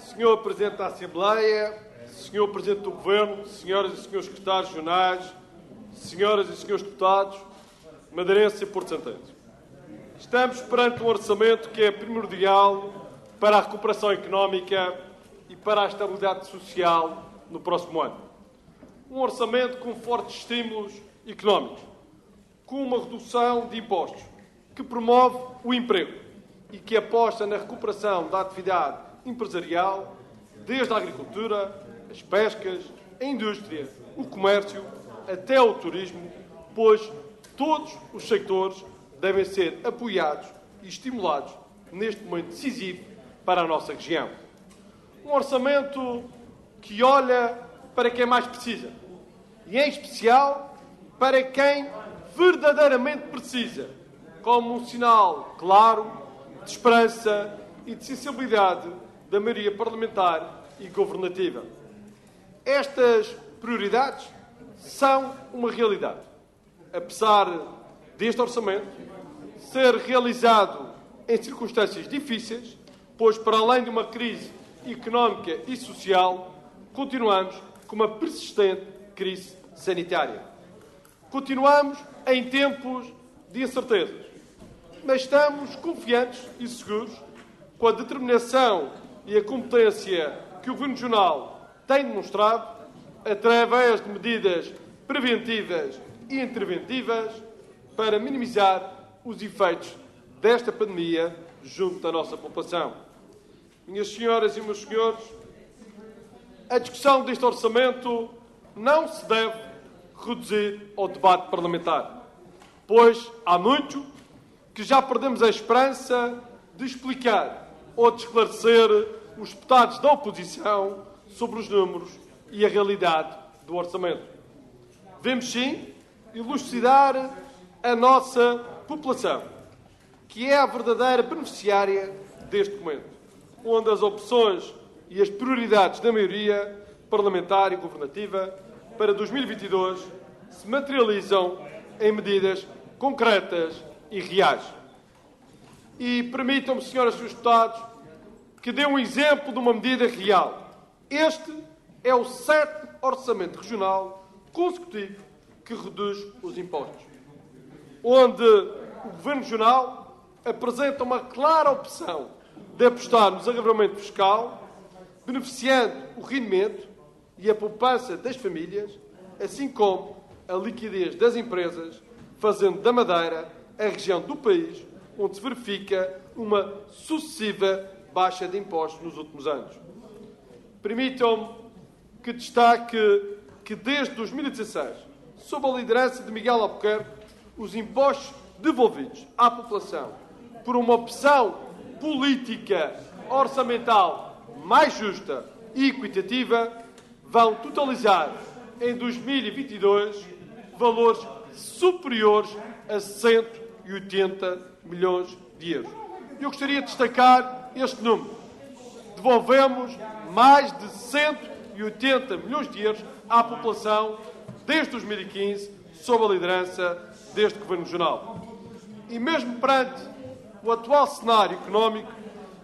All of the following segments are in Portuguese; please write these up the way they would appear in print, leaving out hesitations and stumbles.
Senhor Presidente da Assembleia, Senhor Presidente do Governo, Senhoras e Senhores Secretários Regionais, Senhoras e Senhores Deputados, madeirenses e porto-santenses. Estamos perante um orçamento que é primordial para a recuperação económica e para a estabilidade social no próximo ano. Um orçamento com fortes estímulos económicos, com uma redução de impostos, que promove o emprego e que aposta na recuperação da atividade empresarial, desde a agricultura, as pescas, a indústria, o comércio, até o turismo, pois todos os setores devem ser apoiados e estimulados neste momento decisivo para a nossa região. Um orçamento que olha para quem mais precisa, e em especial para quem verdadeiramente precisa, como um sinal claro de esperança e de sensibilidade da maioria parlamentar e governativa. Estas prioridades são uma realidade. Apesar deste orçamento ser realizado em circunstâncias difíceis, pois, para além de uma crise económica e social, continuamos com uma persistente crise sanitária. Continuamos em tempos de incertezas, mas estamos confiantes e seguros com a determinação e a competência que o Governo Regional tem demonstrado através de medidas preventivas e interventivas para minimizar os efeitos desta pandemia junto da nossa população. Minhas senhoras e meus senhores, a discussão deste orçamento não se deve reduzir ao debate parlamentar, pois há muito que já perdemos a esperança de explicar ou de esclarecer os deputados da oposição sobre os números e a realidade do orçamento. Devemos, sim, elucidar a nossa população, que é a verdadeira beneficiária deste documento, onde as opções e as prioridades da maioria parlamentar e governativa para 2022 se materializam em medidas concretas e reais. E permitam-me, senhoras e senhores deputados, que dê um exemplo de uma medida real. Este é o 7º orçamento regional consecutivo que reduz os impostos, onde o Governo Regional apresenta uma clara opção de apostar no desagravamento fiscal, beneficiando o rendimento e a poupança das famílias, assim como a liquidez das empresas, fazendo da Madeira a região do país onde se verifica uma sucessiva baixa de impostos nos últimos anos. Permitam-me que destaque que desde 2016, sob a liderança de Miguel Albuquerque, os impostos devolvidos à população por uma opção política orçamental mais justa e equitativa vão totalizar em 2022 valores superiores a 180 milhões de euros. Eu gostaria de destacar este número. Devolvemos mais de 180 milhões de euros à população desde 2015, sob a liderança deste Governo Regional. E mesmo perante o atual cenário económico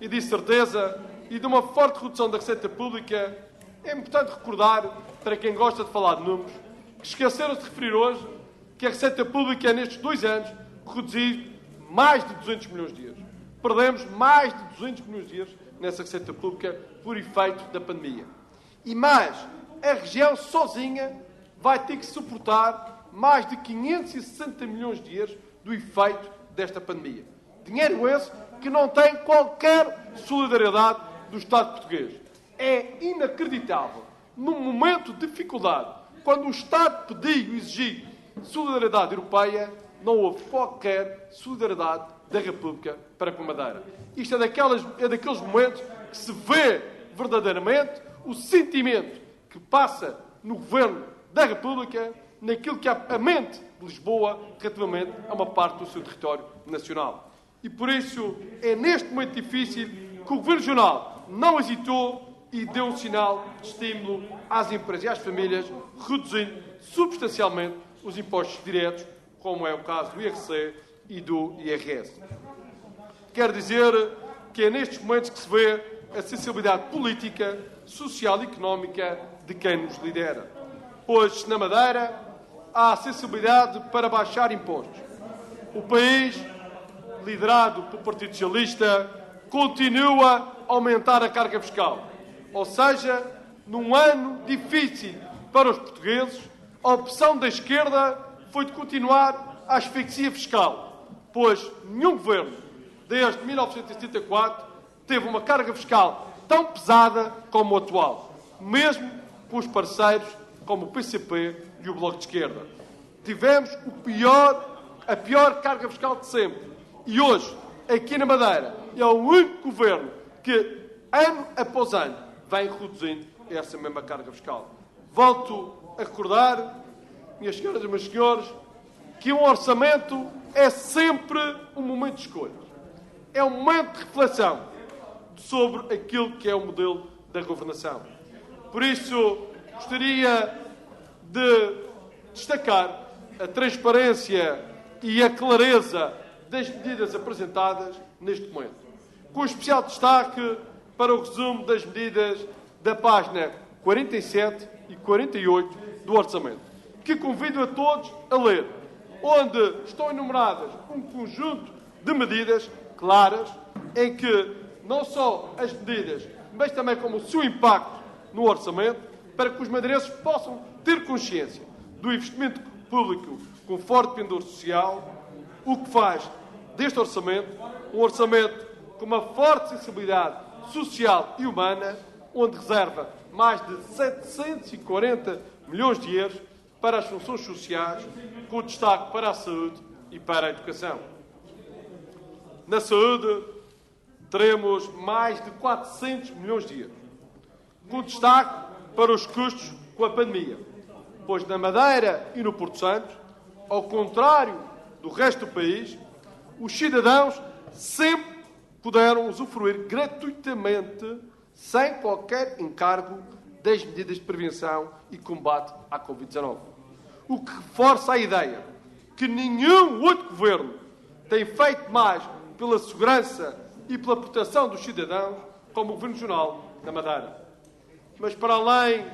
e de incerteza e de uma forte redução da receita pública, é importante recordar, para quem gosta de falar de números, que esqueceram-se de referir hoje que a receita pública nestes 2 anos reduziu mais de 200 milhões de euros. Perdemos mais de 200 milhões de euros nessa receita pública por efeito da pandemia. E mais, a região sozinha vai ter que suportar mais de 560 milhões de euros do efeito desta pandemia. Dinheiro esse que não tem qualquer solidariedade do Estado português. É inacreditável, num momento de dificuldade, quando o Estado pediu e exigiu solidariedade europeia, não houve qualquer solidariedade da República para com a Madeira. Isto é daqueles momentos que se vê verdadeiramente o sentimento que passa no Governo da República, naquilo que é a mente de Lisboa relativamente a uma parte do seu território nacional. E por isso é neste momento difícil que o Governo Regional não hesitou e deu um sinal de estímulo às empresas e às famílias, reduzindo substancialmente os impostos diretos, como é o caso do IRC e do IRS. quer dizer que é nestes momentos que se vê a sensibilidade política, social e económica de quem nos lidera. Pois, na Madeira, há sensibilidade para baixar impostos. O país, liderado pelo Partido Socialista, continua a aumentar a carga fiscal. Ou seja, num ano difícil para os portugueses, a opção da esquerda foi de continuar a asfixia fiscal, pois nenhum governo, desde 1974, teve uma carga fiscal tão pesada como o atual, mesmo com os parceiros como o PCP e o Bloco de Esquerda. Tivemos a pior carga fiscal de sempre. E hoje, aqui na Madeira, é o único governo que, ano após ano, vem reduzindo essa mesma carga fiscal. Volto a recordar, minhas senhoras e meus senhores, que um orçamento é sempre um momento de escolha. É um momento de reflexão sobre aquilo que é o modelo da governação. Por isso, gostaria de destacar a transparência e a clareza das medidas apresentadas neste momento, com especial destaque para o resumo das medidas da página 47 e 48 do orçamento, que convido a todos a ler, onde estão enumeradas um conjunto de medidas claras, em que não só as medidas, mas também como o seu impacto no orçamento, para que os madeirenses possam ter consciência do investimento público com forte pendor social, o que faz deste orçamento um orçamento com uma forte sensibilidade social e humana, onde reserva mais de 740 milhões de euros para as funções sociais, com destaque para a saúde e para a educação. Na saúde, teremos mais de 400 milhões de euros, com destaque para os custos com a pandemia, pois na Madeira e no Porto Santo, ao contrário do resto do país, os cidadãos sempre puderam usufruir gratuitamente, sem qualquer encargo, das medidas de prevenção e combate à Covid-19. O que reforça a ideia que nenhum outro governo tem feito mais pela segurança e pela proteção dos cidadãos como o Governo Regional da Madeira. Mas para além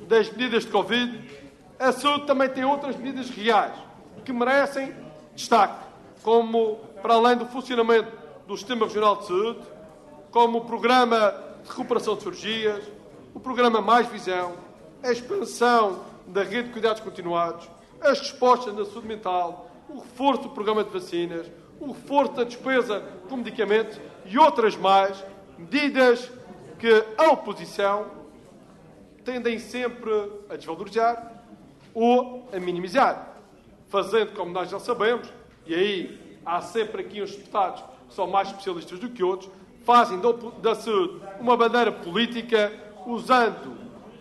das medidas de Covid, a saúde também tem outras medidas reais que merecem destaque, como, para além do funcionamento do Sistema Regional de Saúde, como o Programa de Recuperação de Cirurgias, o Programa Mais Visão, a expansão da rede de cuidados continuados, as respostas na saúde mental, o reforço do programa de vacinas, o reforço da despesa com medicamentos e outras mais, medidas que a oposição tendem sempre a desvalorizar ou a minimizar, fazendo, como nós já sabemos, e aí há sempre aqui uns deputados que são mais especialistas do que outros, fazem da saúde uma bandeira política, usando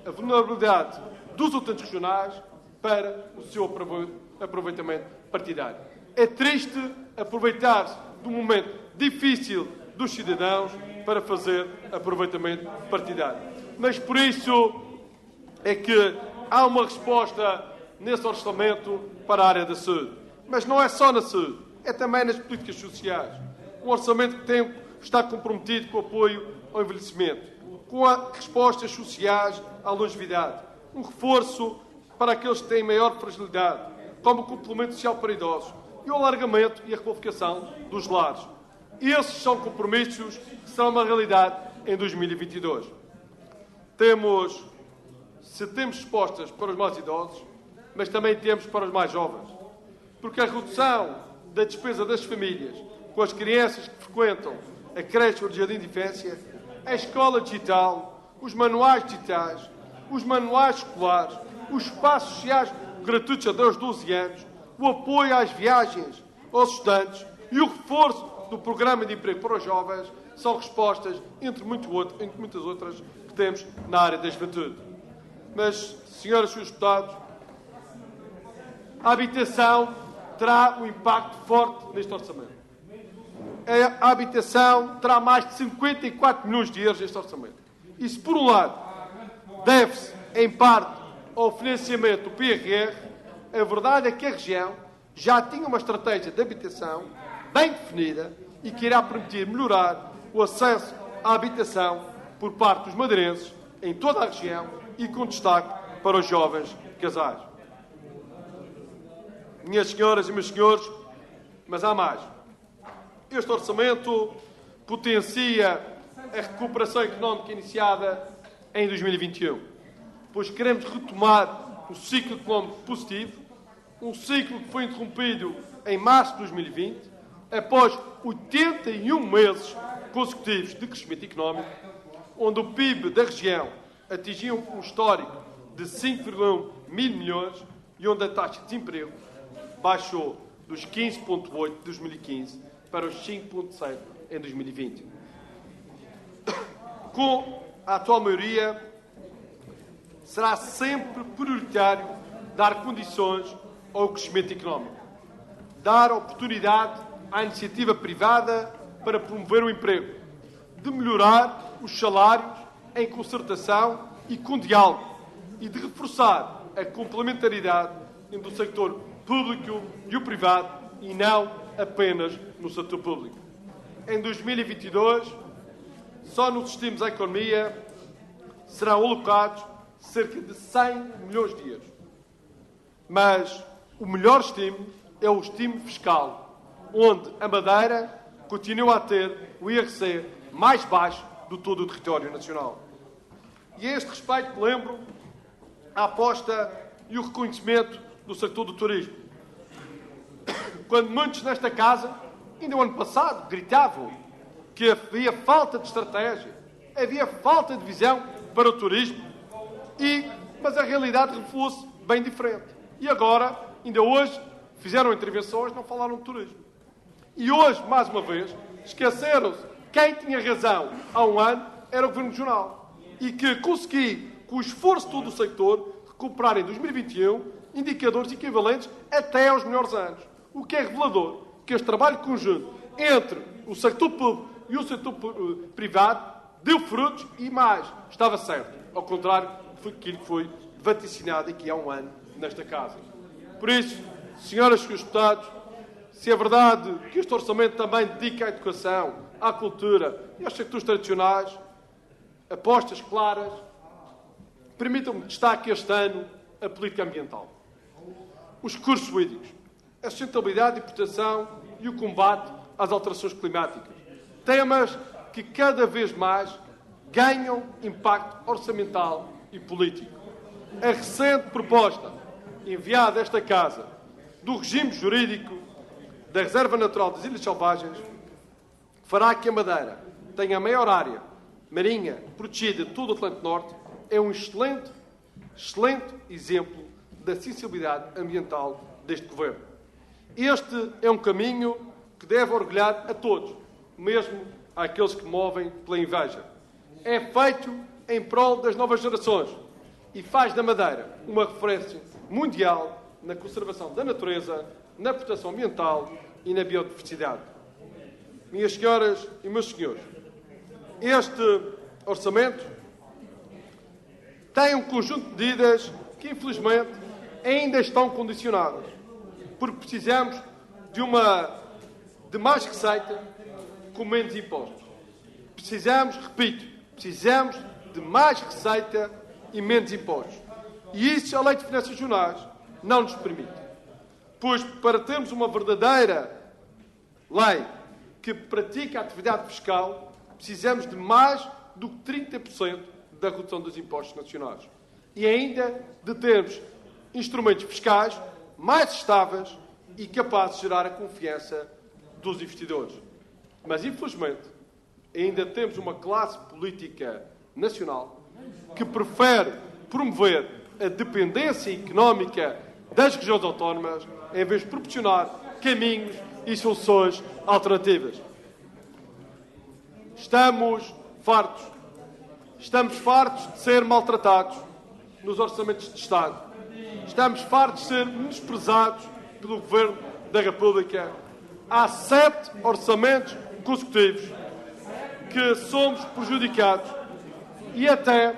a vulnerabilidade dos utentes regionais para o seu aproveitamento partidário. É triste aproveitar-se de um momento difícil dos cidadãos para fazer aproveitamento partidário. Mas por isso é que há uma resposta nesse orçamento para a área da saúde. Mas não é só na saúde, é também nas políticas sociais. Um orçamento que está comprometido com o apoio ao envelhecimento, com respostas sociais à longevidade, um reforço para aqueles que têm maior fragilidade, como o complemento social para idosos, e o alargamento e a requalificação dos lares. Esses são compromissos que serão uma realidade em 2022. Temos respostas para os mais idosos, mas também temos para os mais jovens. Porque a redução da despesa das famílias com as crianças que frequentam a creche ou o jardim de infância, a escola digital, os manuais digitais, os manuais escolares, os espaços sociais gratuitos até aos 12 anos, o apoio às viagens aos estudantes e o reforço do programa de emprego para os jovens são respostas, entre muitas outras, que temos na área da juventude. Mas, senhoras e senhores deputados, a habitação terá um impacto forte neste orçamento. A habitação terá mais de 54 milhões de euros neste orçamento. E se, por um lado, deve-se, em parte, ao financiamento do PRR, a verdade é que a região já tinha uma estratégia de habitação bem definida e que irá permitir melhorar o acesso à habitação por parte dos madeirenses em toda a região e com destaque para os jovens casais. Minhas senhoras e meus senhores, mas há mais. Este orçamento potencia a recuperação económica iniciada em 2021, pois queremos retomar o ciclo económico positivo, um ciclo que foi interrompido em março de 2020, após 81 meses consecutivos de crescimento económico, onde o PIB da região atingiu um histórico de 5,1 mil milhões e onde a taxa de desemprego baixou dos 15,8 de 2015 para os 5,7 em 2020. Com a atual maioria, será sempre prioritário dar condições ao crescimento económico, dar oportunidade à iniciativa privada para promover o emprego, de melhorar os salários em concertação e com diálogo e de reforçar a complementaridade entre o setor público e o privado e não apenas no setor público. Em 2022, só nos estímulos à economia serão alocados cerca de 100 milhões de euros. Mas o melhor estímulo é o estímulo fiscal, onde a Madeira continua a ter o IRC mais baixo de todo o território nacional. E a este respeito lembro a aposta e o reconhecimento do setor do turismo. Quando muitos nesta casa, ainda o ano passado, gritavam que havia falta de estratégia, havia falta de visão para o turismo, mas a realidade revelou-se bem diferente. E agora, ainda hoje, fizeram intervenções, não falaram de turismo. E hoje, mais uma vez, esqueceram-se quem tinha razão há um ano era o Governo Regional. E que consegui, com o esforço de todo o sector, recuperar em 2021 indicadores equivalentes até aos melhores anos. O que é revelador que este trabalho conjunto entre o setor público e o setor privado deu frutos e mais, estava certo. Ao contrário daquilo que foi vaticinado aqui há um ano nesta casa. Por isso, senhoras e senhores deputados, se é verdade que este orçamento também dedica à educação, à cultura e aos sectores tradicionais, apostas claras, permitam-me destaque este ano a política ambiental, os recursos hídricos, a sustentabilidade e proteção e o combate às alterações climáticas. Temas que cada vez mais ganham impacto orçamental e político. A recente proposta enviada a esta Casa do regime jurídico da Reserva Natural das Ilhas Selvagens fará que a Madeira tenha a maior área marinha protegida de todo o Atlântico Norte, é um excelente exemplo da sensibilidade ambiental deste Governo. Este é um caminho que deve orgulhar a todos, mesmo àqueles que movem pela inveja. É feito em prol das novas gerações e faz da Madeira uma referência mundial na conservação da natureza, na proteção ambiental e na biodiversidade. Minhas senhoras e meus senhores, este orçamento tem um conjunto de medidas que, infelizmente, ainda estão condicionadas, porque precisamos de mais receita com menos impostos. Precisamos de mais receita e menos impostos. E isso a Lei de Finanças Regionais não nos permite. Pois, para termos uma verdadeira lei que pratica a atividade fiscal, precisamos de mais do que 30% da redução dos impostos nacionais. E ainda de termos instrumentos fiscais mais estáveis e capazes de gerar a confiança dos investidores. Mas, infelizmente, ainda temos uma classe política nacional que prefere promover a dependência económica das regiões autónomas em vez de proporcionar caminhos e soluções alternativas. Estamos fartos de ser maltratados nos orçamentos de Estado. Estamos fartos de ser menosprezados pelo Governo da República. Há 7 orçamentos consecutivos que somos prejudicados e até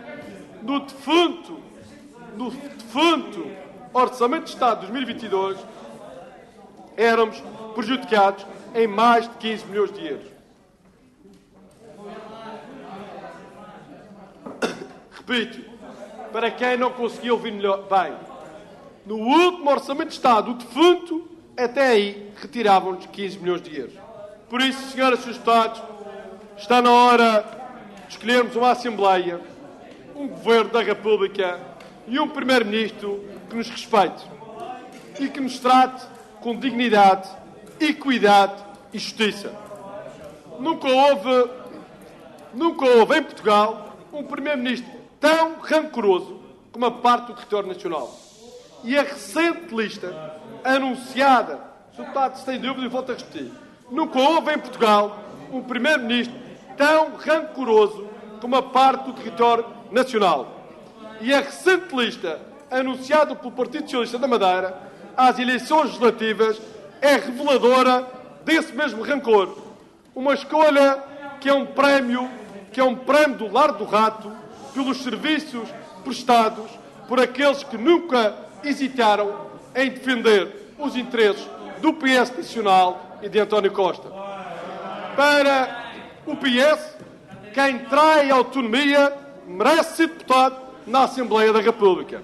no defunto Orçamento de Estado de 2022 éramos prejudicados em mais de 15 milhões de euros. Repito, para quem não conseguiu ouvir bem, no último Orçamento de Estado, o defunto, até aí, retiravam-nos 15 milhões de euros. Por isso, senhoras e senhores deputados, está na hora de escolhermos uma Assembleia, um Governo da República e um Primeiro-Ministro que nos respeite e que nos trate com dignidade, equidade e justiça. Nunca houve em Portugal um Primeiro-Ministro tão rancoroso como a parte do território nacional. E a recente lista anunciada, Sr. Deputado, sem dúvida, e volto a repetir, nunca houve em Portugal um Primeiro-Ministro tão rancoroso como a parte do território nacional. E a recente lista anunciada pelo Partido Socialista da Madeira às eleições legislativas é reveladora desse mesmo rancor. Uma escolha que é um prémio do Lar do Rato pelos serviços prestados por aqueles que nunca hesitaram em defender os interesses do PS Nacional e de António Costa. Para o PS, quem trai a autonomia merece ser deputado na Assembleia da República.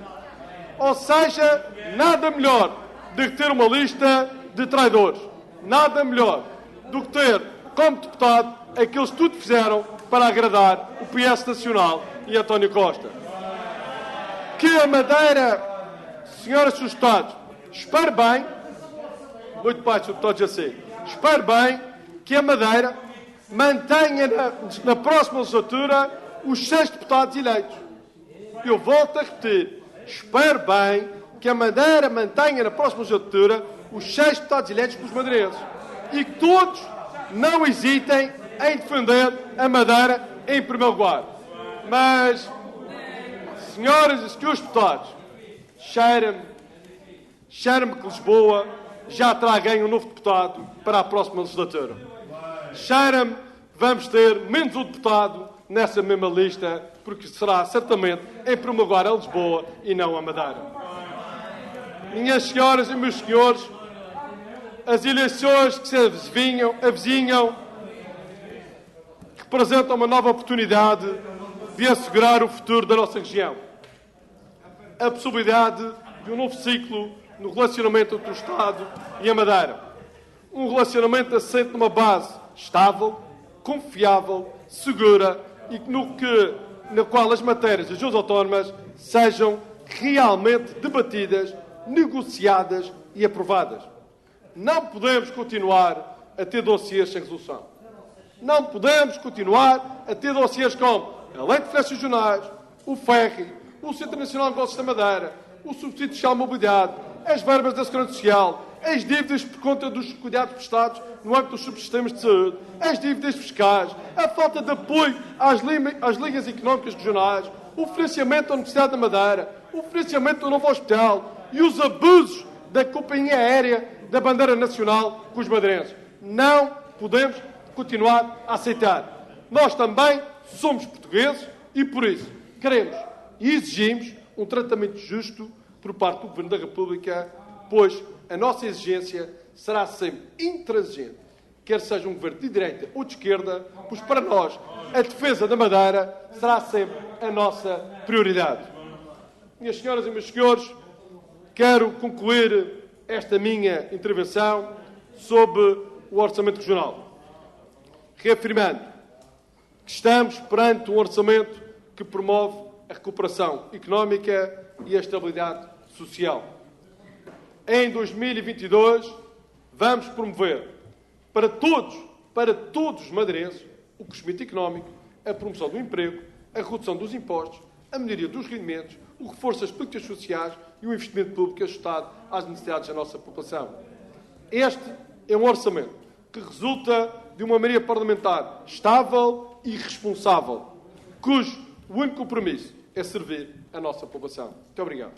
Ou seja, nada melhor do que ter uma lista de traidores. Nada melhor do que ter como deputado aqueles que tudo fizeram para agradar o PS Nacional e António Costa. Que a Madeira, senhoras e senhores deputados, espero bem, muito bem, Sr. Deputado Jacé, espero bem que a Madeira mantenha na próxima legislatura os 6 deputados eleitos. Eu volto a repetir, espero bem que a Madeira mantenha na próxima legislatura os 6 deputados eleitos pelos madeirenses e que todos não hesitem em defender a Madeira em primeiro lugar. Mas, senhoras e senhores deputados, cheira-me que Lisboa já terá ganho um novo deputado para a próxima legislatura. Cheira-me que vamos ter menos um deputado nessa mesma lista, porque será certamente em primeiro lugar a Lisboa e não a Madeira. Minhas senhoras e meus senhores, as eleições que se avizinham representam uma nova oportunidade de assegurar o futuro da nossa região. A possibilidade de um novo ciclo no relacionamento entre o Estado e a Madeira. Um relacionamento assente numa base estável, confiável, segura e na qual as matérias das duas autónomas sejam realmente debatidas, negociadas e aprovadas. Não podemos continuar a ter dossiês sem resolução. Não podemos continuar a ter dossiês como a Lei de Finanças Regionais, o FERRI, o Centro Nacional de Negócios da Madeira, o Subsídio Social de Mobilidade, as verbas da Segurança Social, as dívidas por conta dos cuidados prestados no âmbito dos subsistemas de saúde, as dívidas fiscais, a falta de apoio às ligas económicas regionais, o financiamento da Universidade da Madeira, o financiamento do novo hospital e os abusos da companhia aérea da bandeira nacional com os madeirenses. Não podemos continuar a aceitar. Nós também somos portugueses e, por isso, queremos e exigimos um tratamento justo por parte do Governo da República, pois a nossa exigência será sempre intransigente, quer seja um governo de direita ou de esquerda, pois para nós a defesa da Madeira será sempre a nossa prioridade. Minhas senhoras e meus senhores, quero concluir esta minha intervenção sobre o Orçamento Regional, reafirmando que estamos perante um orçamento que promove a recuperação económica e a estabilidade social. Em 2022, vamos promover para todos os madeirenses o crescimento económico, a promoção do emprego, a redução dos impostos, a melhoria dos rendimentos, o reforço das políticas sociais e o investimento público ajustado às necessidades da nossa população. Este é um orçamento que resulta de uma maioria parlamentar estável e responsável, cujo único compromisso é servir a nossa população. Muito obrigado.